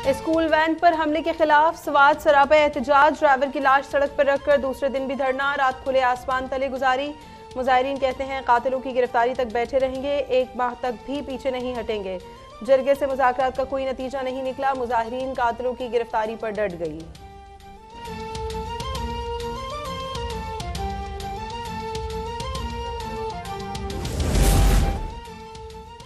School van पर हमले के खिलाफ स्वात सरापा एहतजाज, ड्राइवर की लाश सड़क पर रखकर दूसरे दिन भी धरना, रात खुले आसमान तले गुजारी। मुजाहिरीन कहते हैं कातिलों की गिरफ्तारी तक बैठे रहेंगे, 1 माह तक भी पीछे नहीं हटेंगे। जरगे से मुज़ाकरात का कोई नतीजा नहीं निकला, मुजाहिरीन कातिलों की गिरफ्तारी पर डट गई।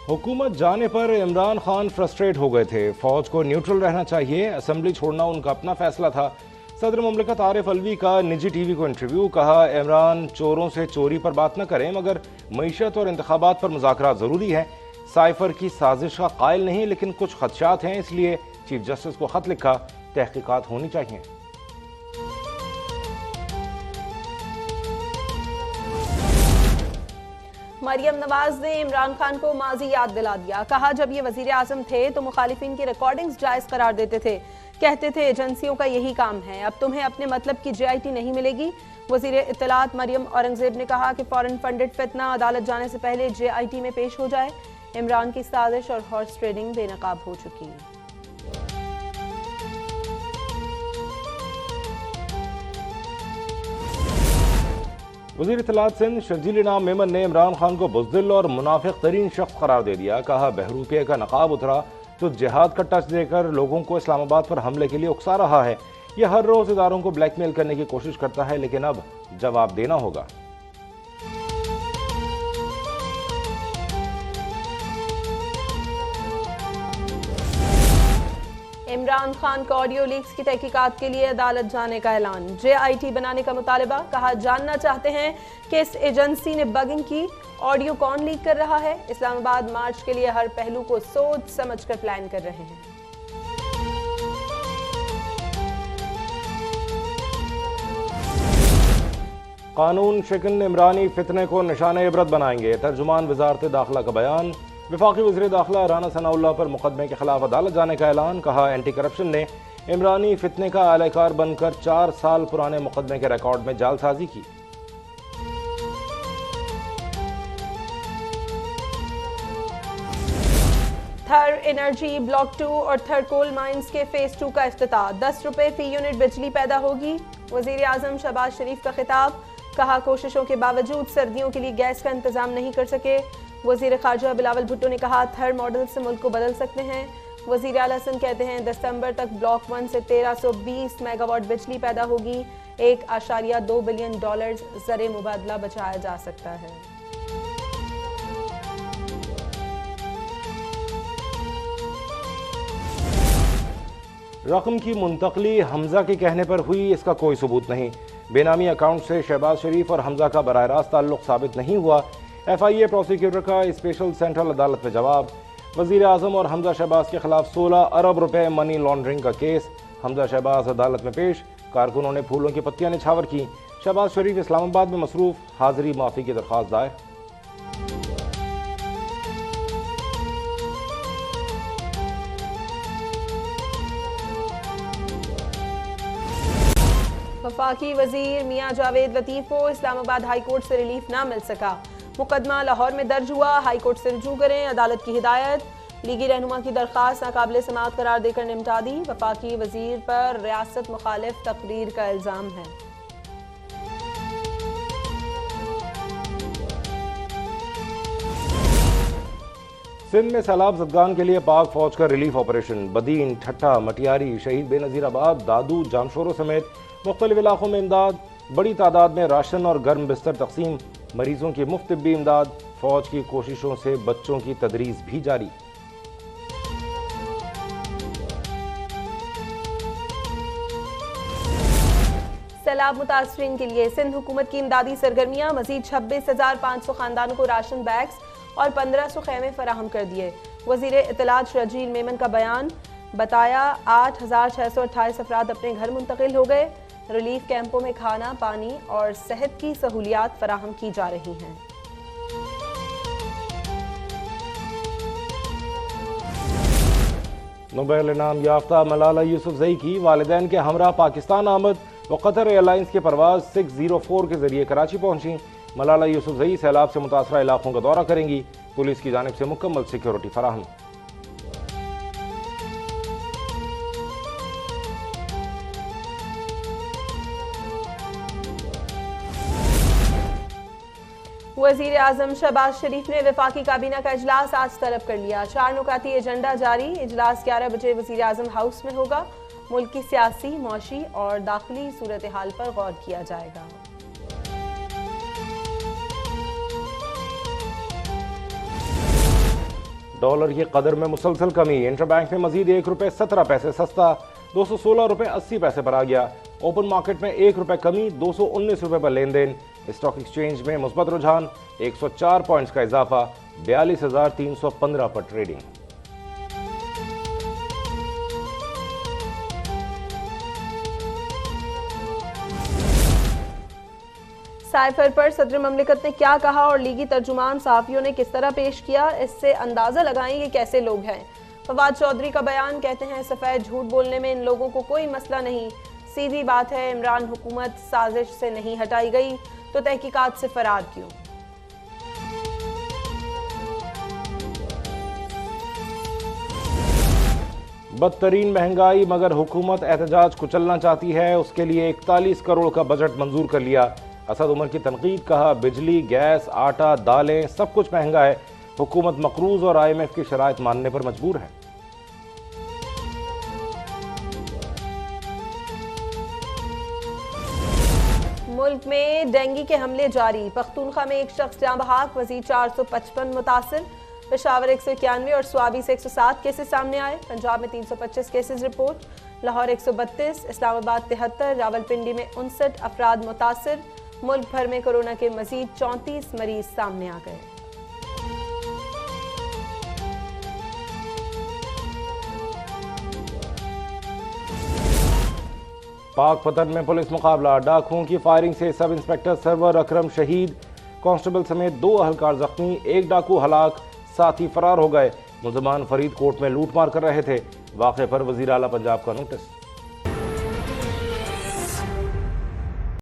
हुकूमत जाने पर इमरान खान फ्रस्ट्रेट हो गए थे। फौज को न्यूट्रल रहना चाहिए, असेंबली छोड़ना उनका अपना फैसला था। सदर मुमलिकत आरिफ अलवी का निजी टीवी को इंटरव्यू, कहा इमरान चोरों से चोरी पर बात न करें मगर मईशत और इंतखाबात पर मुज़ाकरात ज़रूरी है। साइफर की साजिश का कायल नहीं लेकिन कुछ खदशात हैं, इसलिए चीफ जस्टिस को खत लिखा, तहकीकात होनी चाहिए। मरियम नवाज ने इमरान खान को माजी याद दिला दिया, कहा जब ये वजीर आजम थे तो मुखालिफिन की रिकॉर्डिंग्स जायज करार देते थे, कहते थे एजेंसियों का यही काम है, अब तुम्हें अपने मतलब की JIT नहीं मिलेगी। वजीर इत्तलात मरियम औरंगजेब ने कहा कि फॉरेन फंडेड फितना अदालत जाने से पहले JIT में पेश हो जाए। इमरान की साजिश और हॉर्स ट्रेडिंग बेनकाब हो चुकी है। वज़ीर इत्तलात सिंध शर्जील इनाम मेमन ने इमरान खान को बुज़दिल और मुनाफिक तरीन शख्स करार दे दिया। कहा बहरूपिया का नकाब उतरा तो जिहाद का टच देकर लोगों को इस्लामाबाद पर हमले के लिए उकसा रहा है। यह हर रोज इदारों को ब्लैकमेल करने की कोशिश करता है, लेकिन अब जवाब देना होगा। इमरान खान का ऑडियो लीक्स की तहकीकात के लिए अदालत जाने का ऐलान, JIT बनाने का मुतालबा। कहा जानना चाहते हैं कि इस एजेंसी ने बगिंग की, ऑडियो कौन लीक कर रहा है। इस्लामाबाद मार्च के लिए हर पहलू को सोच समझकर प्लान कर रहे हैं। कानून शिकन इमरानी फितने को निशाने इबरत बनाएंगे, तर्जुमान वजारत दाखिला का बयान। वफाकी वज़ीर दाखिला राना सनाउल्लाह पर मुकदमे के खिलाफ अदालत जाने का ऐलान। कहा एंटी करप्शन ने इमरानी फितने का आलाकार बनकर 4 साल पुराने मुकदमे के रिकॉर्ड में जालसाजी की। थर एनर्जी ब्लॉक 2 और थर कोल माइंस के फेज 2 का इफ्तिताह, 10 रुपए फी यूनिट बिजली पैदा होगी। वजीर आजम शहबाज शरीफ का खिताब, कहा कोशिशों के बावजूद सर्दियों के लिए गैस का इंतजाम नहीं कर सके। वजीर खारजा बिलावल भुट्टो ने कहा थर मॉडल से मुल्क को बदल सकते हैं। वजीर आला सिंध कहते हैं दिसंबर तक ब्लॉक 1 से 1320 मेगावाट बिजली पैदा होगी, $1.2 बिलियन ज़र मुबादला बचाया जा सकता है। रकम की मुंतकली हमजा के कहने पर हुई, इसका कोई सबूत नहीं। बेनामी अकाउंट से शहबाज शरीफ और हमजा का बराह रास्त ताल्लुक साबित नहीं हुआ। FIA प्रोसिक्यूटर का स्पेशल सेंट्रल अदालत में जवाब। वजीर आजम और हमजा शहबाज के खिलाफ 16 अरब रुपए मनी लॉन्ड्रिंग का केस। हमजा शहबाज अदालत में पेश, कारकुनों ने फूलों की पत्तियां निछावर की। शहबाज शरीफ इस्लामाबाद में मसरूफ, हाजिरी माफी की दरख्वास्त दायर। वफाकी वजीर मियां जावेद लतीफ को इस्लामाबाद हाई कोर्ट से रिलीफ ना मिल सका, मुकदमा लाहौर में दर्ज हुआ, हाई कोर्ट से रुजू करें, अदालत की हिदायत। लीगी रहनुमा की दरख्वास्त नाकाबिल समाअत करार देकर निपटा दी। वफाकी वजीर पर रियासत मुखालिफ तकरीर का इल्जाम है। सिंध में सैलाब जदगान के लिए पाक फौज का रिलीफ ऑपरेशन। बदीन, ठट्ठा, मटियारी, शहीद बेनज़ीराबाद, दादू, जामशोरों समेत मुख्तलिफ इलाकों में इमदाद, बड़ी तादाद में राशन और गर्म बिस्तर तकसीम, मरीजों की मुफ्त तिब्बी इमदाद। फौज की कोशिशों से बच्चों की तदरीस भी जारी। सैलाब मुतासरीन के लिए सिंध हुकूमत की इमदादी सरगर्मियां, मजीद 26,500 खानदानों को राशन बैग्स और 1500 खैमे फराहम कर दिए। वजीर इत्तलात शर्जील मेमन का बयान, बताया 8,628 अफराद अपने घर मुंतकिल हो गए। रिलीफ कैंपों में खाना, पानी और सेहत की सहूलियात फराहम की जा रही हैं। नोबेल इनाम याफ्ता मलाला यूसुफजई की वालिदैन के हमरा पाकिस्तान आमद व कतर एयरलाइंस की परवाज 604 के जरिए कराची पहुंची। मलाला यूसुफजई सैलाब से मुतासरा इलाकों का दौरा करेंगी। पुलिस की जानिब से मुकम्मल सिक्योरिटी फराहम। वजीर आजम शहबाज शरीफ ने वफाकी काबीना का इजलास आज तलब कर लिया। 4 नुकाती एजेंडा जारी। इजलास 11 बजे वजीर आजम हाउस में होगा। मुल्क की सियासी, मौशी और दाखिली सूरत हाल पर गौर किया जाएगा। डॉलर की कदर में मुसलसल कमी। इंटरबैंक में मजीद ₹1.17 सस्ता, 216 रुपये 80 पैसे पर आ गया। ओपन मार्केट में ₹1 कमी, 219 रुपये पर लेन देन। स्टॉक एक्सचेंज में मुस्बत रुझान, 104 पॉइंट्स का इजाफा, 42,315 पर ट्रेडिंग। साइफर पर सदर ममलिकत ने क्या कहा और लीगी तर्जुमान सहाफियों ने किस तरह पेश किया, इससे अंदाजा लगाएं ये कैसे लोग हैं। फवाद चौधरी का बयान, कहते हैं सफेद झूठ बोलने में इन लोगों को कोई मसला नहीं, सीधी बात है इमरान हुकूमत साजिश से नहीं हटाई गई तो तहकीकात से फरार क्यों। बदतरीन महंगाई मगर हुकूमत एहतजाज कुचलना चाहती है, उसके लिए 41 करोड़ का बजट मंजूर कर लिया। असद उमर की तनकीद, कहा बिजली, गैस, आटा, दालें सब कुछ महंगा है। हुकूमत मकरूज और IMF की शराइत मानने पर मजबूर है। मुल्क में डेंगू के हमले जारी। पख्तूनख्वा में एक शख्स जाँ बहक, वजीर 455 मुतासिर। पेशावर 191 और स्वाबी से 107 केसेस सामने आए। पंजाब में 325 केसेस रिपोर्ट। लाहौर 132, इस्लामाबाद 73, रावलपिंडी में 59 अफराद मुतासिर। मुल्क भर में कोरोना के मजीद 34 मरीज सामने आ गए। पाकपतन में पुलिस मुकाबला, डाकुओं की फायरिंग से सब इंस्पेक्टर सरवर अकरम शहीद, कांस्टेबल समेत 2 अहलकार जख्मी, 1 डाकू हलाक, साथी फरार हो गए। मुलजमान फरीदकोट में लूटमार कर रहे थे। वाक़े पर वज़ीर आला पंजाब का नोटिस।